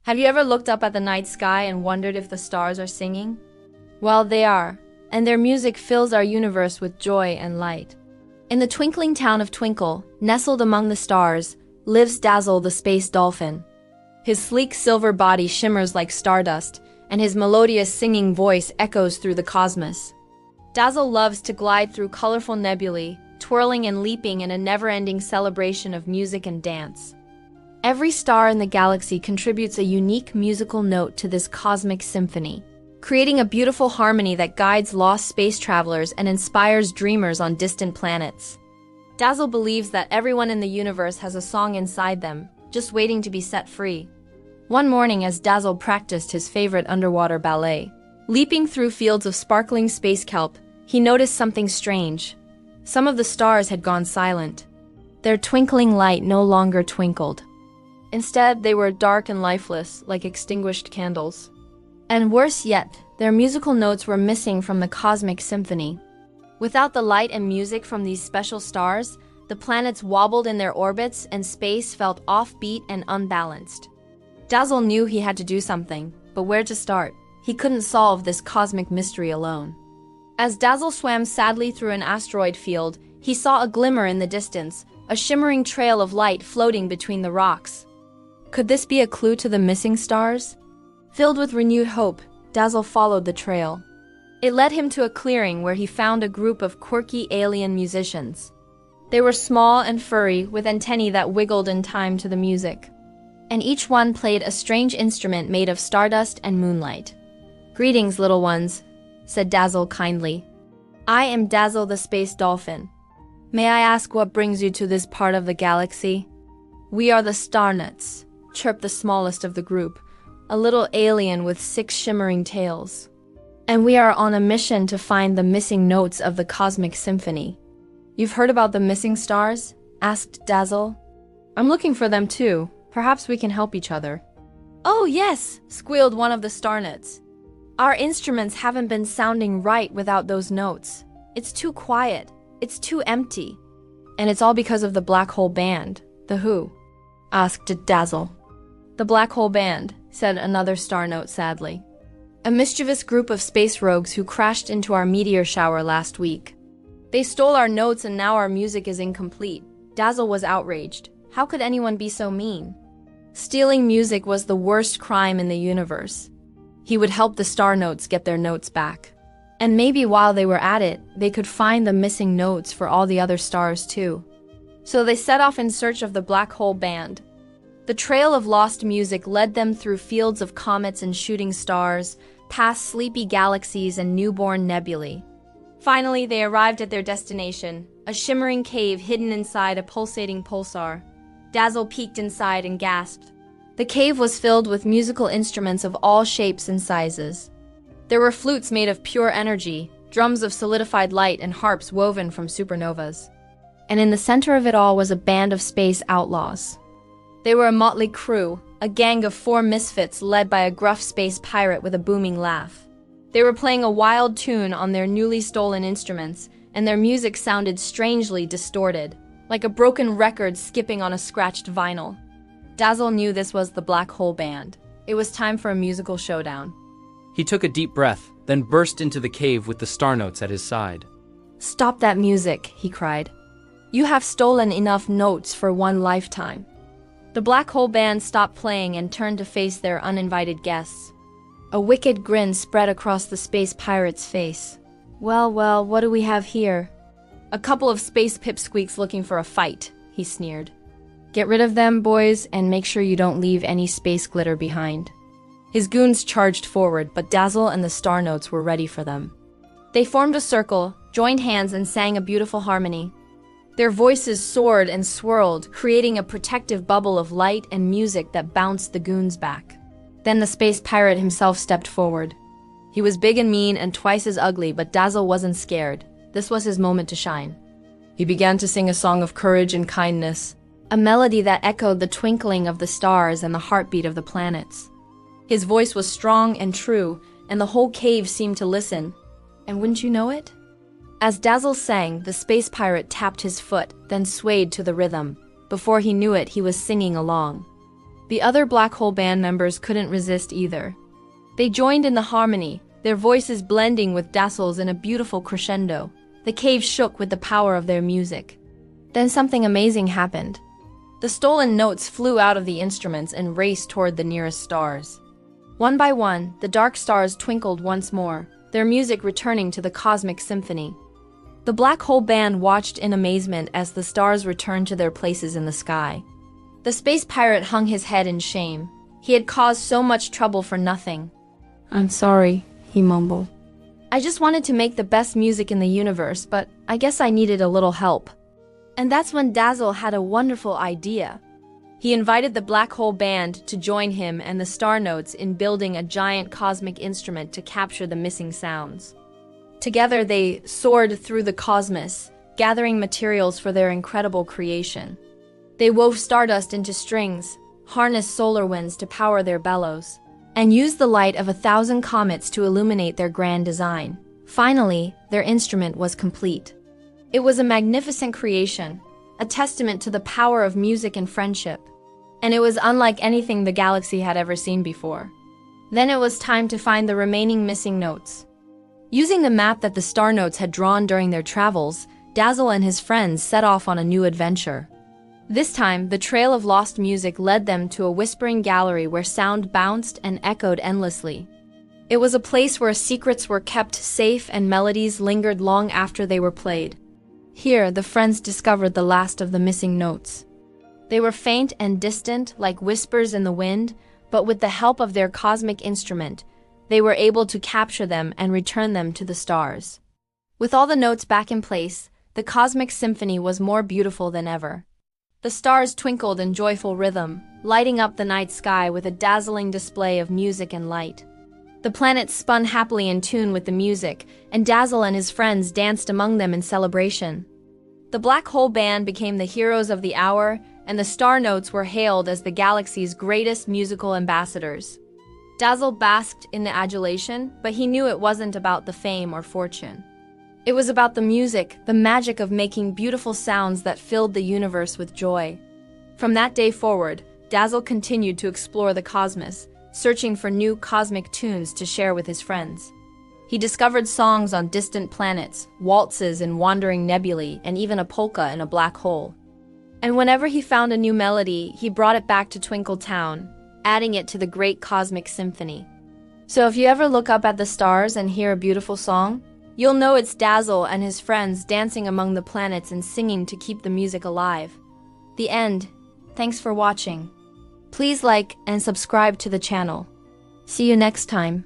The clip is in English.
Have you ever looked up at the night sky and wondered if the stars are singing? Well, they are, and their music fills our universe with joy and light. In the twinkling town of Twinkle, nestled among the stars, lives Dazzle the space dolphin. His sleek silver body shimmers like stardust, and his melodious singing voice echoes through the cosmos. Dazzle loves to glide through colorful nebulae, twirling and leaping in a never-ending celebration of music and dance. Every star in the galaxy contributes a unique musical note to this cosmic symphony, creating a beautiful harmony that guides lost space travelers and inspires dreamers on distant planets. Dazzle believes that everyone in the universe has a song inside them, just waiting to be set free. One morning, as Dazzle practiced his favorite underwater ballet, leaping through fields of sparkling space kelp, he noticed something strange. Some of the stars had gone silent. Their twinkling light no longer twinkled. Instead, they were dark and lifeless, like extinguished candles. And worse yet, their musical notes were missing from the cosmic symphony. Without the light and music from these special stars, the planets wobbled in their orbits and space felt offbeat and unbalanced. Dazzle knew he had to do something, but where to start? He couldn't solve this cosmic mystery alone. As Dazzle swam sadly through an asteroid field, he saw a glimmer in the distance, a shimmering trail of light floating between the rocks. Could this be a clue to the missing stars? Filled with renewed hope, Dazzle followed the trail. It led him to a clearing where he found a group of quirky alien musicians. They were small and furry, with antennae that wiggled in time to the music. And each one played a strange instrument made of stardust and moonlight. "Greetings, little ones," said Dazzle kindly. "I am Dazzle the space dolphin. May I ask what brings you to this part of the galaxy?" "We are the Starnotes," chirped the smallest of the group, a little alien with 6 shimmering tails. "And we are on a mission to find the missing notes of the cosmic symphony." "You've heard about the missing stars?" asked Dazzle. "I'm looking for them too. Perhaps we can help each other." "Oh yes," squealed one of the Starnotes. "Our instruments haven't been sounding right without those notes. It's too quiet. It's too empty." "And it's all because of the Black Hole Band, the Who?" asked Dazzle. "The Black Hole Band," said another Starnote sadly. "A mischievous group of space rogues who crashed into our meteor shower last week. They stole our notes and now our music is incomplete." Dazzle was outraged. How could anyone be so mean? Stealing music was the worst crime in the universe. He would help the Starnotes get their notes back. And maybe while they were at it, they could find the missing notes for all the other stars too. So they set off in search of the Black Hole Band. The trail of lost music led them through fields of comets and shooting stars, past sleepy galaxies and newborn nebulae. Finally, they arrived at their destination, a shimmering cave hidden inside a pulsating pulsar. Dazzle peeked inside and gasped. The cave was filled with musical instruments of all shapes and sizes. There were flutes made of pure energy, drums of solidified light, and harps woven from supernovas. And in the center of it all was a band of space outlaws. They were a motley crew, a gang of 4 misfits led by a gruff space pirate with a booming laugh. They were playing a wild tune on their newly stolen instruments, and their music sounded strangely distorted, like a broken record skipping on a scratched vinyl. Dazzle knew this was the Black Hole Band. It was time for a musical showdown. He took a deep breath, then burst into the cave with the Starnotes at his side. "Stop that music," he cried. "You have stolen enough notes for one lifetime." The Black Hole Band stopped playing and turned to face their uninvited guests. A wicked grin spread across the space pirate's face. Well, what do we have here?" "A couple of space pipsqueaks looking for a fight," he sneered. "Get rid of them, boys, and make sure you don't leave any space glitter behind." His goons charged forward, but Dazzle and the Starnotes were ready for them. They formed a circle, joined hands, and sang a beautiful harmony. Their voices soared and swirled, creating a protective bubble of light and music that bounced the goons back. Then the space pirate himself stepped forward. He was big and mean and twice as ugly, but Dazzle wasn't scared. This was his moment to shine. He began to sing a song of courage and kindness, a melody that echoed the twinkling of the stars and the heartbeat of the planets. His voice was strong and true, and the whole cave seemed to listen. And wouldn't you know it? As Dazzle sang, the space pirate tapped his foot, then swayed to the rhythm. Before he knew it, he was singing along. The other black hole band members couldn't resist either. They joined in the harmony, their voices blending with Dazzle's in a beautiful crescendo. The cave shook with the power of their music. Then something amazing happened. The stolen notes flew out of the instruments and raced toward the nearest stars. One by one, the dark stars twinkled once more, their music returning to the cosmic symphony. The black hole band watched in amazement as the stars returned to their places in the sky. The space pirate hung his head in shame. He had caused so much trouble for nothing. "I'm sorry," he mumbled. "I just wanted to make the best music in the universe, but I guess I needed a little help." And that's when Dazzle had a wonderful idea. He invited the black hole band to join him and the Starnotes in building a giant cosmic instrument to capture the missing sounds. Together they soared through the cosmos, gathering materials for their incredible creation. They wove stardust into strings, harnessed solar winds to power their bellows, and used the light of 1,000 comets to illuminate their grand design. Finally, their instrument was complete. It was a magnificent creation, a testament to the power of music and friendship, and it was unlike anything the galaxy had ever seen before. Then it was time to find the remaining missing notes. Using the map that the Starnotes had drawn during their travels, Dazzle and his friends set off on a new adventure. This time, the trail of lost music led them to a whispering gallery where sound bounced and echoed endlessly. It was a place where secrets were kept safe and melodies lingered long after they were played. Here, the friends discovered the last of the missing notes. They were faint and distant, like whispers in the wind, but with the help of their cosmic instrument, they were able to capture them and return them to the stars. With all the notes back in place, the cosmic symphony was more beautiful than ever. The stars twinkled in joyful rhythm, lighting up the night sky with a dazzling display of music and light. The planets spun happily in tune with the music, and Dazzle and his friends danced among them in celebration. The black hole band became the heroes of the hour, and the Starnotes were hailed as the galaxy's greatest musical ambassadors. Dazzle basked in the adulation, but he knew it wasn't about the fame or fortune. It was about the music, the magic of making beautiful sounds that filled the universe with joy. From that day forward, Dazzle continued to explore the cosmos, searching for new cosmic tunes to share with his friends. He discovered songs on distant planets, waltzes in wandering nebulae, and even a polka in a black hole. And whenever he found a new melody, he brought it back to Twinkle Town, adding it to the great cosmic symphony. So if you ever look up at the stars and hear a beautiful song, you'll know it's Dazzle and his friends dancing among the planets and singing to keep the music alive. The end. Thanks for watching. Please like and subscribe to the channel. See you next time.